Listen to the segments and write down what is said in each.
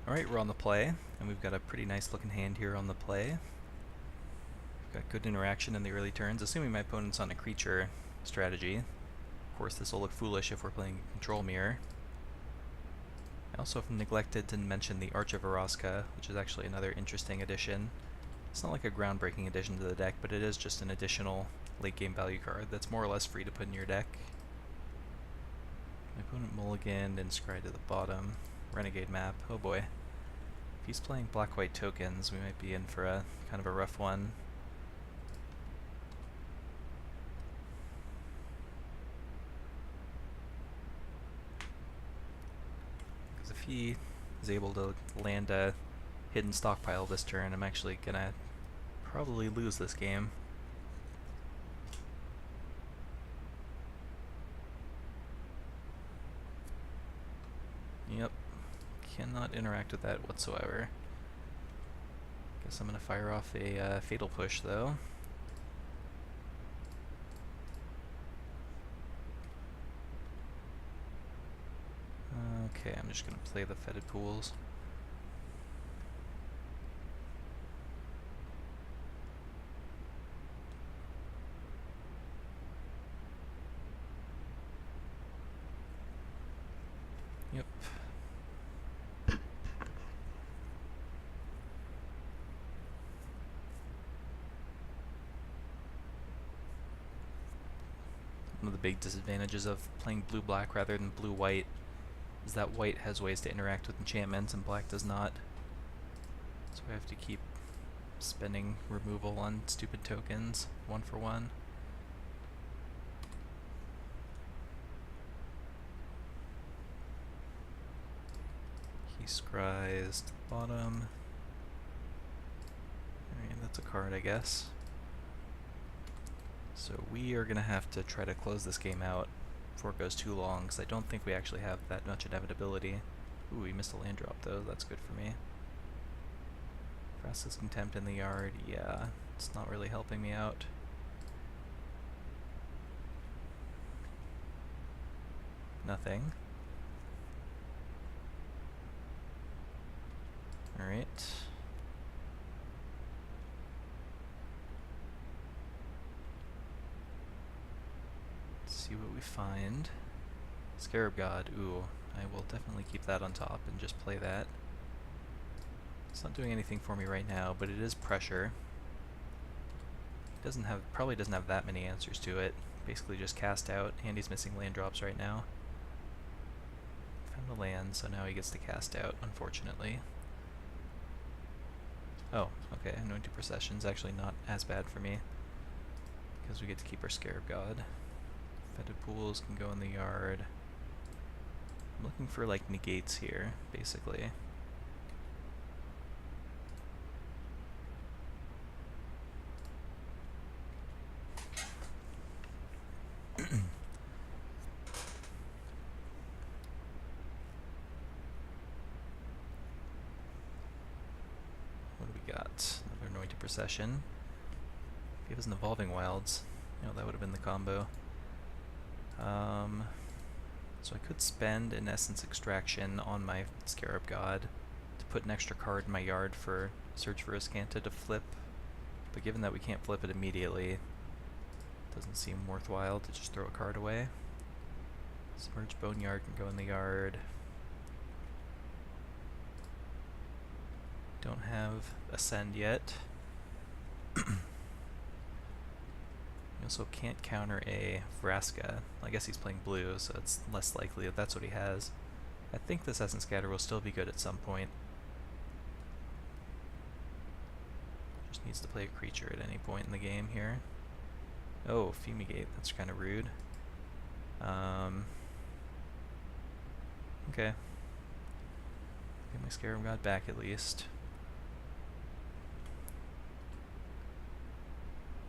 Alright, we're on the play, and we've got a pretty nice looking hand here on the play. We've got good interaction in the early turns, assuming my opponent's on a creature strategy. Of course, this will look foolish if we're playing Control Mirror. I also have neglected to mention the Arch of Araska, which is actually another interesting addition. It's not like a groundbreaking addition to the deck, but it is just an additional late game value card that's more or less free to put in your deck. My opponent mulliganed and scryed to the bottom. Renegade map, oh boy. If he's playing black-white tokens, we might be in for a kind of a rough one. Because if he is able to land a hidden stockpile this turn, I'm actually gonna probably lose this game. Yep. Cannot interact with that whatsoever. Guess I'm gonna fire off a Fatal Push though. Okay, I'm just gonna play the Fetid Pools. Yep. One of the big disadvantages of playing blue-black rather than blue-white is that white has ways to interact with enchantments and black does not. So I have to keep spending removal on stupid tokens, one for one. He scries to the bottom. Alright, that's a card, I guess. So we are going to have to try to close this game out before it goes too long, because I don't think we actually have that much inevitability. Ooh, we missed a land drop though, that's good for me. Vraska's Contempt in the yard, yeah, it's not really helping me out. Nothing. Alright. See what we find. Scarab God, ooh, I will definitely keep that on top and just play that. It's not doing anything for me right now, but it is pressure. It probably doesn't have that many answers to it. Basically just cast out, and he's missing land drops right now. Found a land, so now he gets to cast out, unfortunately. Oh, okay, Anointed Procession's actually not as bad for me, because we get to keep our Scarab God. Fetid Pools can go in the yard. I'm looking for like negates here, basically. What do we got? Another Anointed Procession. If he has an Evolving Wilds, that would have been the combo. So I could spend an Essence Extraction on my Scarab God to put an extra card in my yard for Search for Azcanta to flip, but given that we can't flip it immediately, it doesn't seem worthwhile to just throw a card away. Submerged Boneyard can go in the yard. Don't have Ascend yet. You also can't counter a Vraska. I guess he's playing blue, so it's less likely that that's what he has. I think this Essence Scatter will still be good at some point. Just needs to play a creature at any point in the game here. Oh, Fumigate, that's kind of rude. Okay. Get my Scarab God back at least.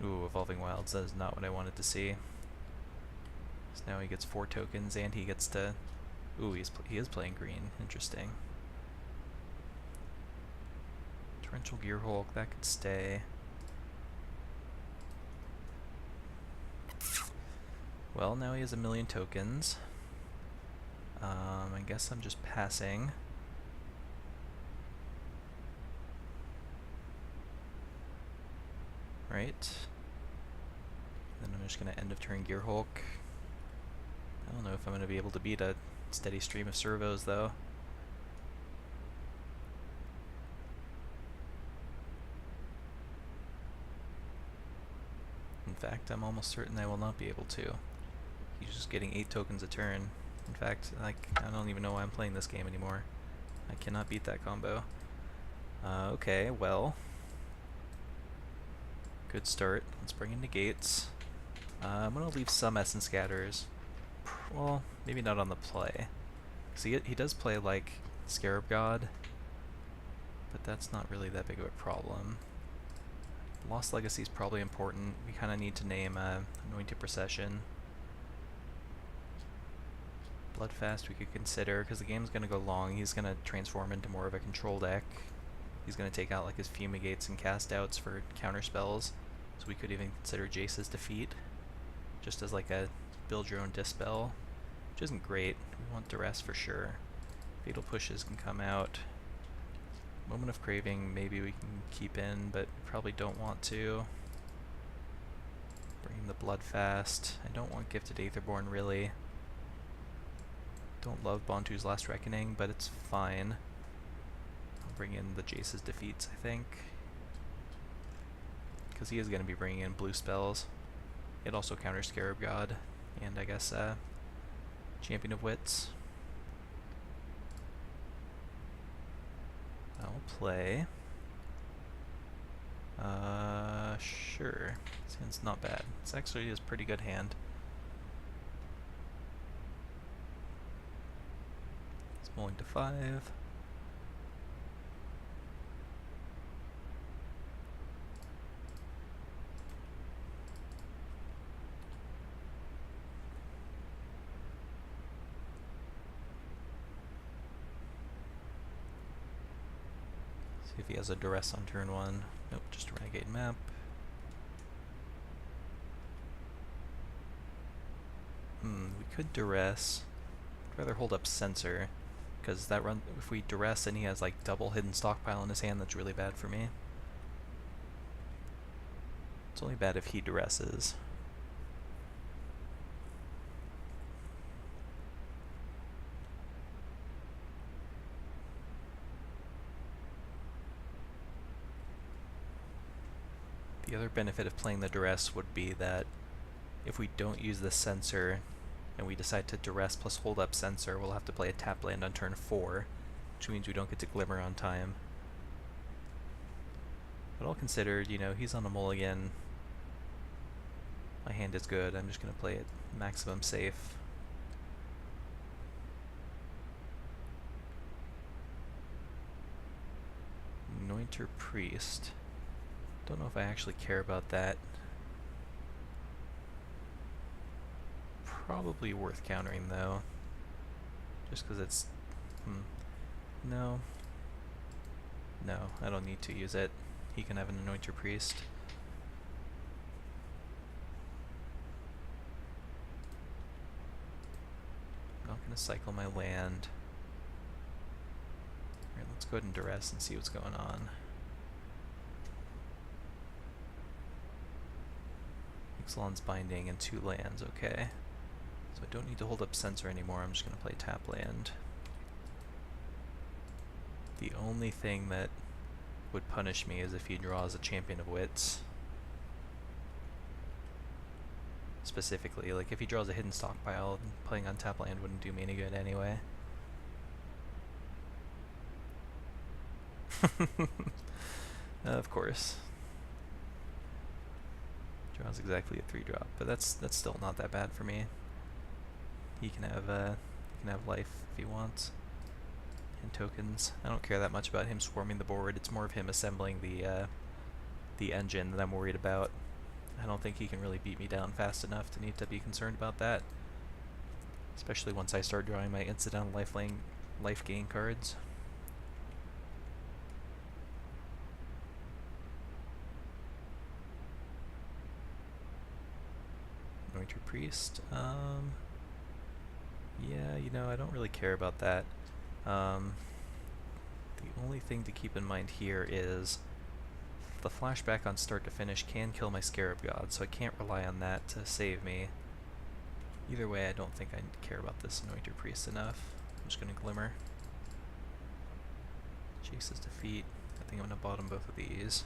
Ooh, Evolving Wilds, that is not what I wanted to see. So now he gets 4 tokens and he gets to... Ooh, he is playing green. Interesting. Torrential Gearhulk, that could stay. Well, now he has 1,000,000 tokens. I guess I'm just passing. Alright. Then I'm just going to end of turn Gear Hulk. I don't know if I'm going to be able to beat a steady stream of servos though. In fact, I'm almost certain I will not be able to. He's just getting 8 tokens a turn. In fact, I don't even know why I'm playing this game anymore. I cannot beat that combo. Okay, well. Good start. Let's bring in negates. I'm going to leave some Essence Scatters. Well, maybe not on the play. See, he does play like Scarab God, but that's not really that big of a problem. Lost Legacy is probably important. We kind of need to name Anointed Procession. Bloodfast we could consider, because the game's going to go long. He's going to transform into more of a control deck. He's going to take out like his Fumigates and Cast Outs for counter spells. So we could even consider Jace's Defeat, just as like a build your own Dispel, which isn't great. We want Duress for sure. Fatal Pushes can come out. Moment of Craving maybe we can keep in, but we probably don't want to. Bring in the Bloodfast. I don't want Gifted Aetherborn really. Don't love Bontu's Last Reckoning, but it's fine. I'll bring in the Jace's Defeats, I think, because he is going to be bringing in blue spells. It also counters Scarab God, and I guess Champion of Wits. I'll play. Sure. This hand's not bad. It's actually a pretty good hand. It's bowling to 5. See if he has a Duress on turn 1. Nope, just a Renegade map. We could Duress. I'd rather hold up Censor, because that run, if we Duress and he has like double hidden stockpile in his hand, that's really bad for me. It's only bad if he Duresses. The other benefit of playing the Duress would be that if we don't use the Censor and we decide to Duress plus hold up Censor, we'll have to play a tap land on turn 4, which means we don't get to Glimmer on time. But all considered, you know, he's on a mulligan. My hand is good. I'm just going to play it maximum safe. Anointer Priest. Don't know if I actually care about that. Probably worth countering though, just because it's no, I don't need to use it. He can have an Anointer Priest. I'm not gonna cycle my land. Alright, let's go ahead and Duress and see what's going on. Ixalan's Binding and 2 lands, okay. So I don't need to hold up Censor anymore, I'm just going to play tap land. The only thing that would punish me is if he draws a Champion of Wits. Specifically, like if he draws a hidden stockpile, playing on tap land wouldn't do me any good anyway. Of course. Draws exactly a 3-drop, but that's still not that bad for me. He can have life if he wants, and tokens. I don't care that much about him swarming the board. It's more of him assembling the engine that I'm worried about. I don't think he can really beat me down fast enough to need to be concerned about that. Especially once I start drawing my incidental life gain cards. Anointer Priest. Yeah, you know, I don't really care about that. The only thing to keep in mind here is the flashback on start to finish can kill my Scarab God, so I can't rely on that to save me. Either way, I don't think I care about this Anointer Priest enough. I'm just going to Glimmer. Chase's defeat. I think I'm going to bottom both of these.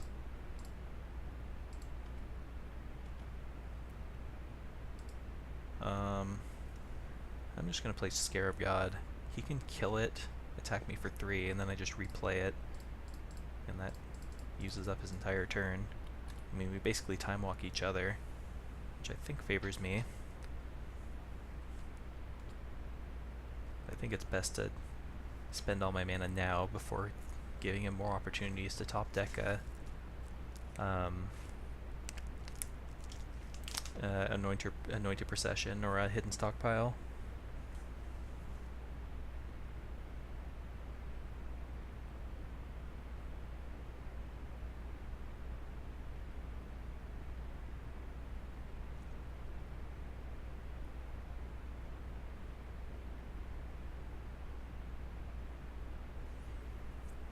I'm just going to play Scarab God. He can kill it, attack me for 3, and then I just replay it. And that uses up his entire turn. I mean, we basically time walk each other, which I think favors me. I think it's best to spend all my mana now before giving him more opportunities to top deck a Anointed Procession or a Hidden Stockpile.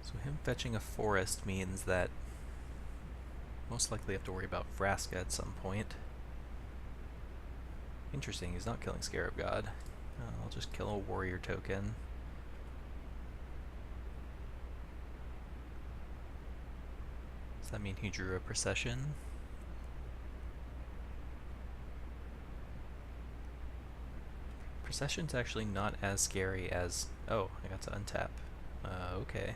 So him fetching a forest means that most likely have to worry about Vraska at some point. Interesting, he's not killing Scarab God. I'll just kill a warrior token. Does that mean he drew a procession? Procession's actually not as scary as... Oh, I got to untap. Okay.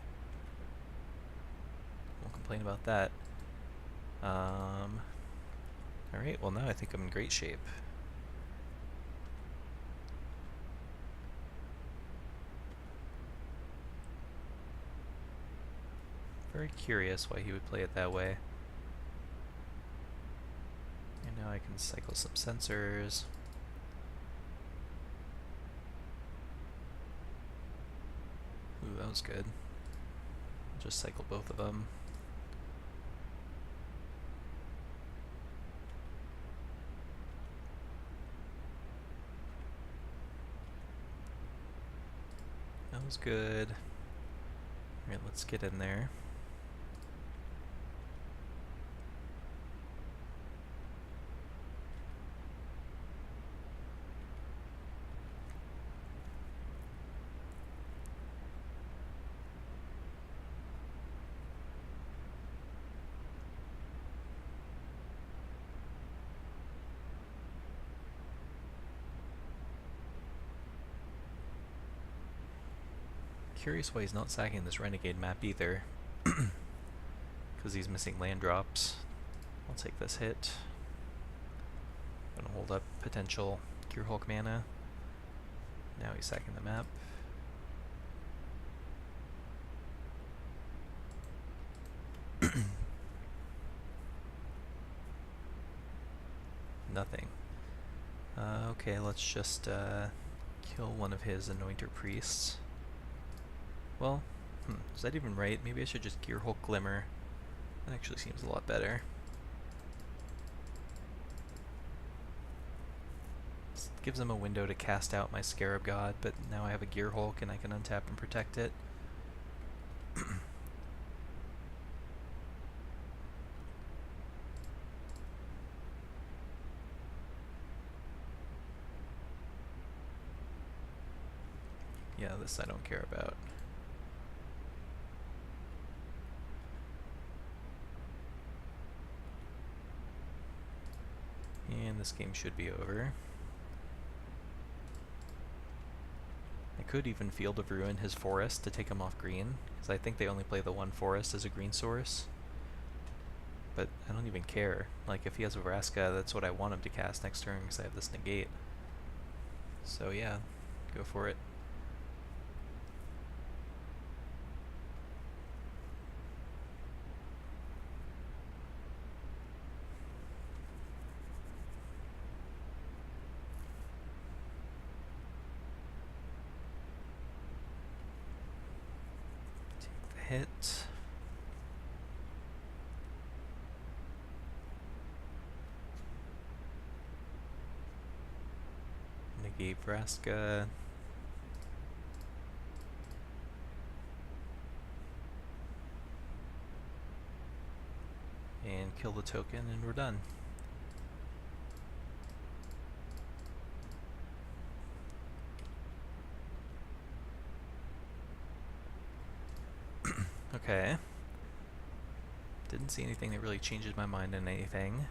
Won't complain about that. Alright, well now I think I'm in great shape. Very curious why he would play it that way. And now I can cycle some sensors. Ooh, that was good. I'll just cycle both of them. That was good. Alright, let's get in there. Curious why he's not sacking this Renegade map either. Because he's missing land drops. I'll take this hit. Gonna hold up potential Gear Hulk mana. Now he's sacking the map. Nothing. Okay, let's just kill one of his Anointer Priests. Well, is that even right? Maybe I should just Gear Hulk Glimmer. That actually seems a lot better. This gives him a window to cast out my Scarab God, but now I have a Gear Hulk and I can untap and protect it. Yeah, this I don't care about. And this game should be over. I could even Field of Ruin his forest to take him off green, because I think they only play the one forest as a green source. But I don't even care. Like, if he has a Vraska, that's what I want him to cast next turn, because I have this negate. So yeah, go for it. Hit. Negate Vraska. and kill the token, and we're done. Okay. Didn't see anything that really changes my mind on anything.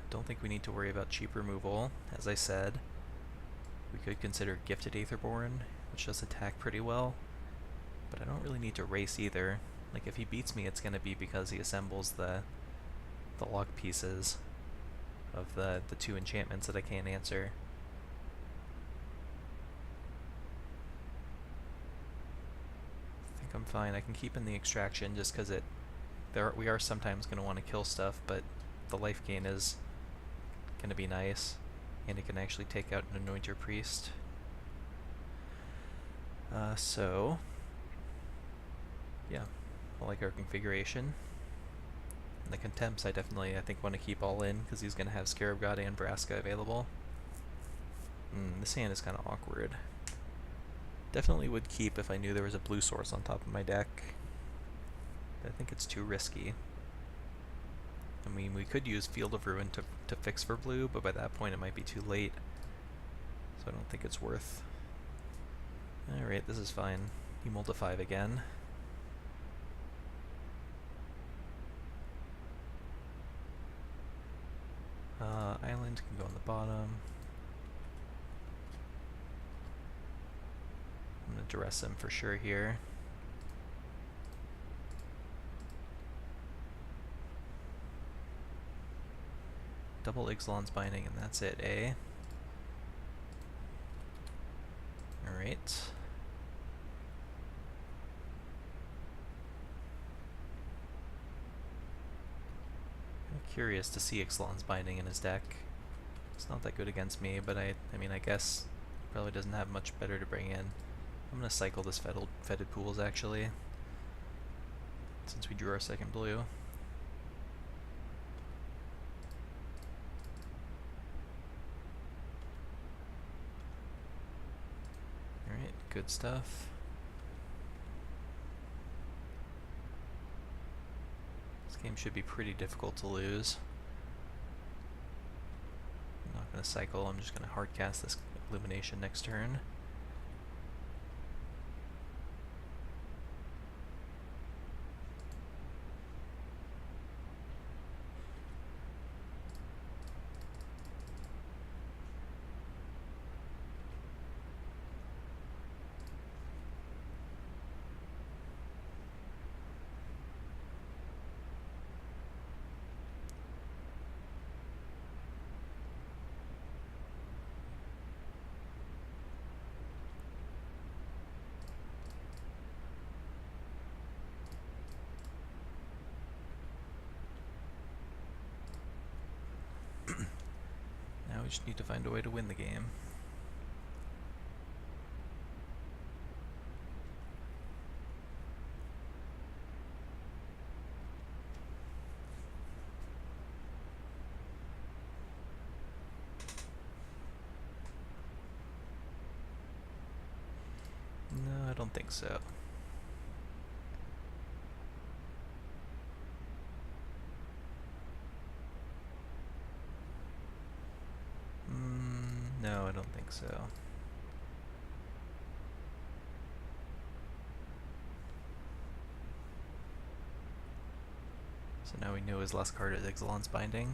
Don't think we need to worry about cheap removal. As I said, we could consider Gifted Aetherborn, which does attack pretty well, but I don't really need to race either. Like, if he beats me, it's going to be because he assembles the lock pieces of the two enchantments that I can't answer. I think I'm fine. I can keep in the extraction just because we are sometimes going to want to kill stuff, but the life gain is going to be nice, and it can actually take out an Anointer Priest. So, yeah, I like our configuration. And the Contempts I think want to keep all in, because he's going to have Scarab God and Vraska available. This hand is kind of awkward. Definitely would keep if I knew there was a blue source on top of my deck. I think it's too risky. I mean, we could use Field of Ruin to fix for blue, but by that point it might be too late. So I don't think it's worth. Alright, this is fine. He mulled to 5 again. Island can go on the bottom. I'm going to duress him for sure here. Double Ixalan's Binding, and that's it, eh? Alright. I'm curious to see Ixalan's Binding in his deck. It's not that good against me, but I mean, I guess he probably doesn't have much better to bring in. I'm going to cycle this Fetid Pools, actually, since we drew our second blue. Alright, good stuff. This game should be pretty difficult to lose. I'm not going to cycle, I'm just going to hard cast this Illumination next turn. Now we just need to find a way to win the game. No, I don't think so. No, I don't think so. So now we know his last card is Ixalan's Binding.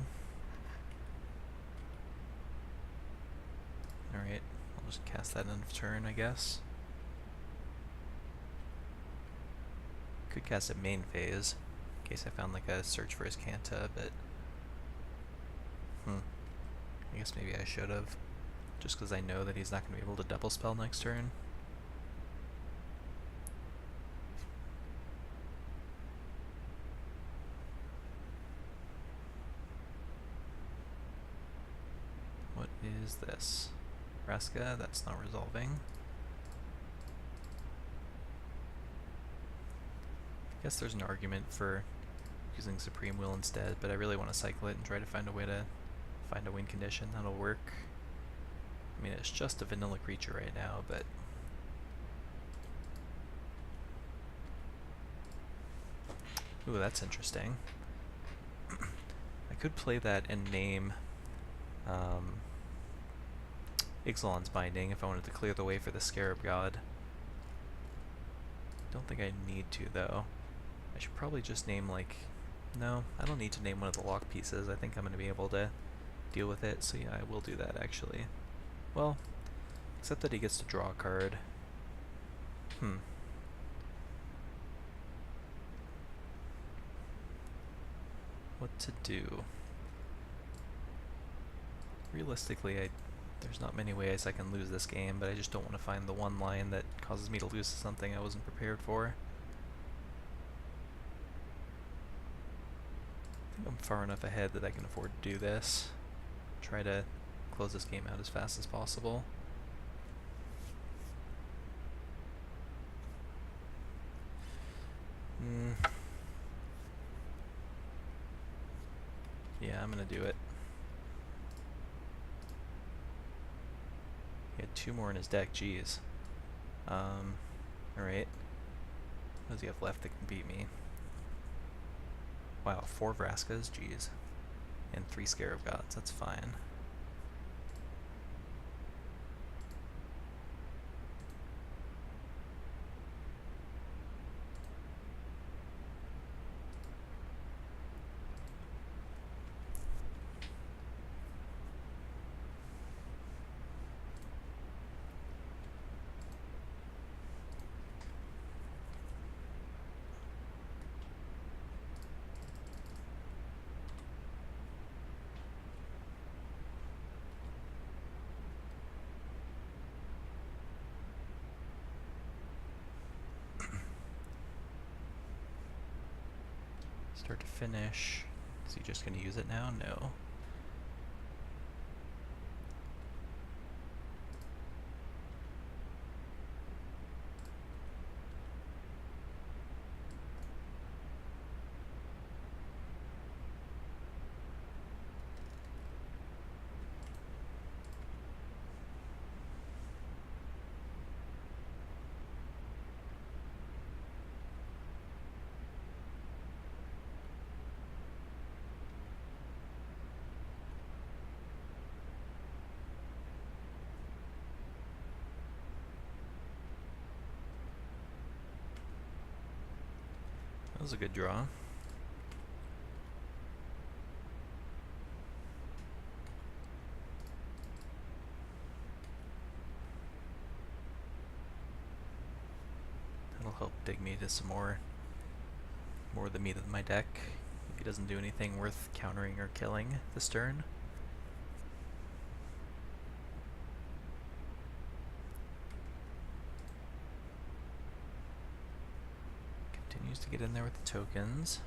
Alright, I'll just cast that end of turn, I guess. Could cast it main phase, in case I found like a search for his Kanta, but I guess maybe I should have, just because I know that he's not going to be able to double spell next turn. What is this? Vraska, that's not resolving. I guess there's an argument for using Supreme Will instead, but I really want to cycle it and try to find a way to find a win condition that'll work. I mean, it's just a vanilla creature right now, but Ooh, that's interesting. I could play that and name Ixalan's Binding if I wanted to clear the way for the Scarab God. Don't think I need to, though. I should probably just name, like... No, I don't need to name one of the lock pieces. I think I'm going to be able to deal with it, so yeah, I will do that, actually. Well, except that he gets to draw a card. What to do? Realistically, there's not many ways I can lose this game, but I just don't want to find the one line that causes me to lose to something I wasn't prepared for. I think I'm far enough ahead that I can afford to do this. Try to close this game out as fast as possible. Yeah, I'm gonna do it. He had 2 more in his deck, jeez. Alright. What does he have left that can beat me? Wow, 4 Vraskas, jeez. And 3 Scarab Gods, that's fine. Start to finish. Is he just going to use it now? No. That was a good draw. That'll help dig me to some more of the meat of my deck. If he doesn't do anything worth countering or killing this turn. Continues to get in there with the tokens.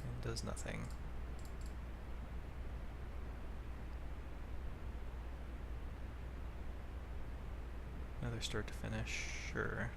And does nothing. Another start to finish, sure.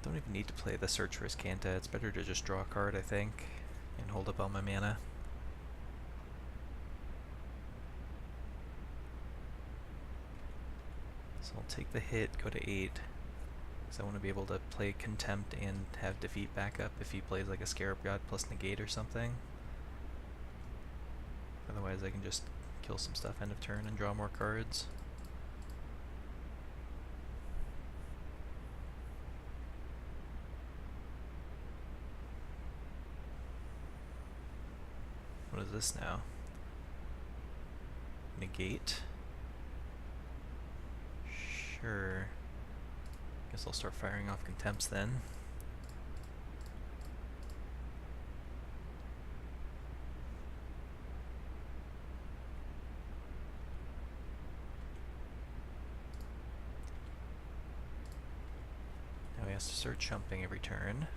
Don't even need to play the Search for Iskanta. It's better to just draw a card, I think, and hold up all my mana. So I'll take the hit, go to 8, because I want to be able to play Contempt and have Defeat backup if he plays like a Scarab God plus Negate or something. Otherwise I can just kill some stuff end of turn and draw more cards. What is this now? Negate? Sure. Guess I'll start firing off Contempts then. Now he has to start jumping every turn.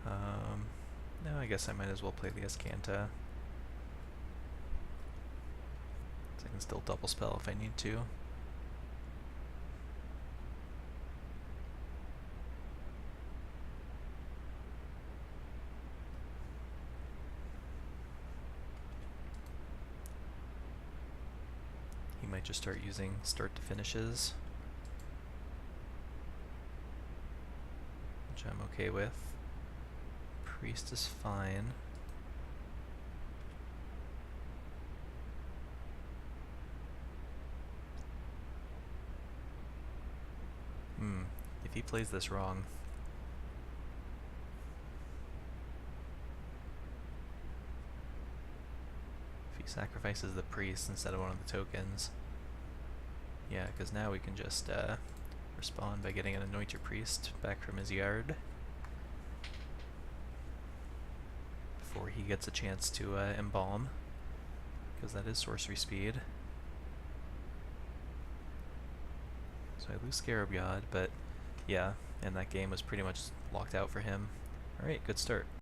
No, I guess I might as well play the Escanta. So I can still double spell if I need to. He might just start using start to finishes, which I'm okay with. Priest is fine. If he plays this wrong, if he sacrifices the priest instead of one of the tokens, yeah, because now we can just respond by getting an Anoint Your Priest back from his yard before he gets a chance to embalm, because that is sorcery speed. So I lose Scarab God, but yeah, and that game was pretty much locked out for him. Alright, good start.